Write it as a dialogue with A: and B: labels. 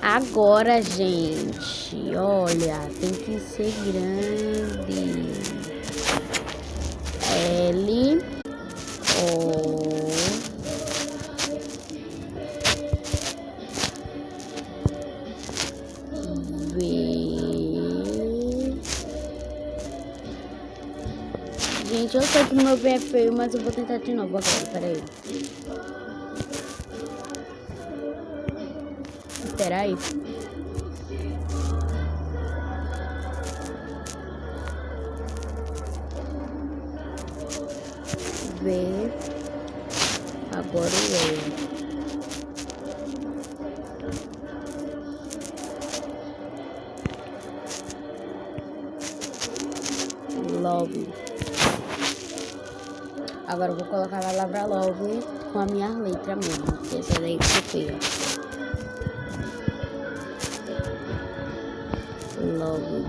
A: Agora, gente, olha, tem que ser grande. L, O, V. Gente, eu sei que meu V é feio, mas eu vou tentar de novo agora, peraí. Peraí. V. Agora o E. Love. Agora eu vou colocar a palavra love com a minha letra mesmo, porque essa daí ficou feia. Love.